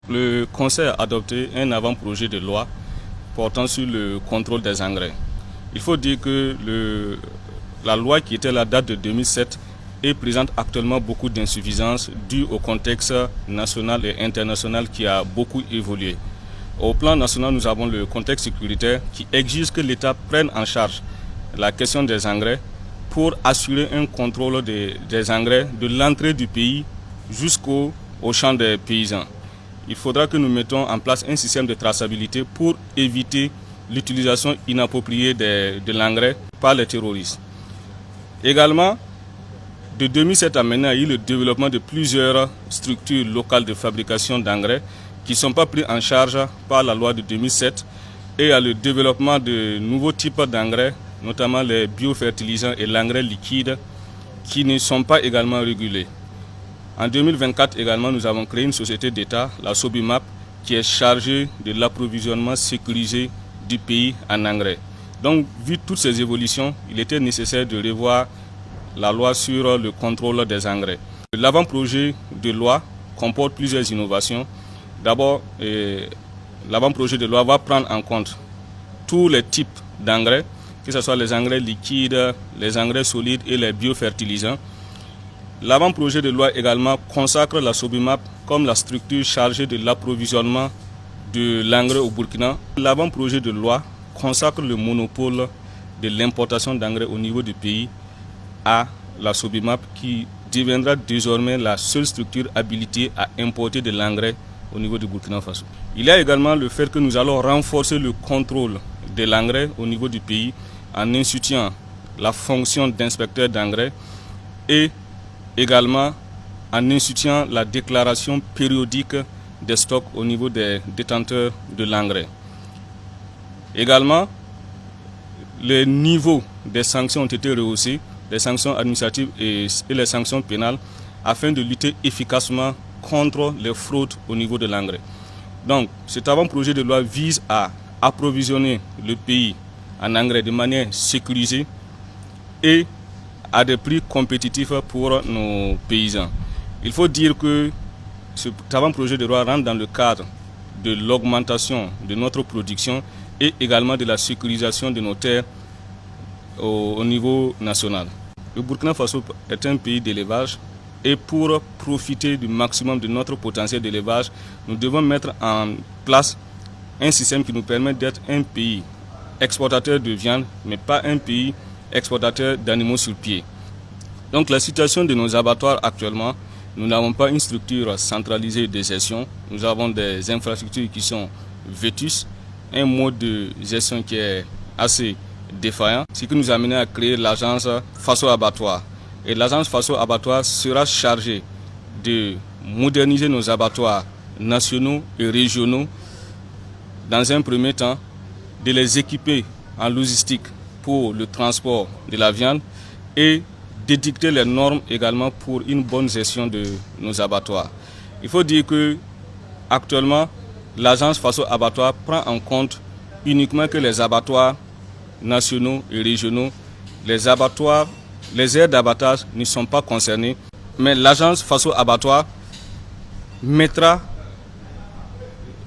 Le Conseil a adopté un avant-projet de loi portant sur le contrôle des engrais. Il faut dire que la loi qui était la date de 2007 présente actuellement beaucoup d'insuffisances dues au contexte national et international qui a beaucoup évolué. Au plan national, nous avons le contexte sécuritaire qui exige que l'État prenne en charge la question des engrais pour assurer un contrôle des engrais de l'entrée du pays jusqu'au champ des paysans. Il faudra que nous mettions en place un système de traçabilité pour éviter l'utilisation inappropriée de l'engrais par les terroristes. Également, de 2007 à maintenant, il y a eu le développement de plusieurs structures locales de fabrication d'engrais qui ne sont pas prises en charge par la loi de 2007 et il y a le développement de nouveaux types d'engrais, notamment les biofertilisants et l'engrais liquide qui ne sont pas également régulés. En 2024 également, nous avons créé une société d'État, la Sobimap, qui est chargée de l'approvisionnement sécurisé du pays en engrais. Donc, vu toutes ces évolutions, il était nécessaire de revoir la loi sur le contrôle des engrais. L'avant-projet de loi comporte plusieurs innovations. D'abord, l'avant-projet de loi va prendre en compte tous les types d'engrais, que ce soit les engrais liquides, les engrais solides et les biofertilisants. L'avant-projet de loi également consacre la Sobimap comme la structure chargée de l'approvisionnement de l'engrais au Burkina. L'avant-projet de loi consacre le monopole de l'importation d'engrais au niveau du pays à la Sobimap qui deviendra désormais la seule structure habilitée à importer de l'engrais au niveau du Burkina Faso. Il y a également le fait que nous allons renforcer le contrôle de l'engrais au niveau du pays en instituant la fonction d'inspecteur d'engrais et également en instituant la déclaration périodique des stocks au niveau des détenteurs de l'engrais. Également, les niveaux des sanctions ont été rehaussés, les sanctions administratives et les sanctions pénales, afin de lutter efficacement contre les fraudes au niveau de l'engrais. Donc, cet avant-projet de loi vise à approvisionner le pays en engrais de manière sécurisée et à des prix compétitifs pour nos paysans. Il faut dire que cet avant-projet de loi rentre dans le cadre de l'augmentation de notre production et également de la sécurisation de nos terres au niveau national. Le Burkina Faso est un pays d'élevage et pour profiter du maximum de notre potentiel d'élevage, nous devons mettre en place un système qui nous permet d'être un pays exportateur de viande, mais pas un pays exportateur d'animaux sur pied. Donc la situation de nos abattoirs actuellement, nous n'avons pas une structure centralisée de gestion, nous avons des infrastructures qui sont vétustes, un mode de gestion qui est assez défaillant, ce qui nous a amené à créer l'agence Faso Abattoir. Et l'agence Faso Abattoir sera chargée de moderniser nos abattoirs nationaux et régionaux, dans un premier temps, de les équiper en logistique pour le transport de la viande et d'édicter les normes également pour une bonne gestion de nos abattoirs. Il faut dire que actuellement, l'agence Faso Abattoir prend en compte uniquement que les abattoirs nationaux et régionaux, les aires d'abattage ne sont pas concernées, mais l'agence Faso Abattoir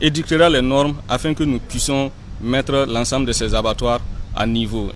édictera les normes afin que nous puissions mettre l'ensemble de ces abattoirs à niveau.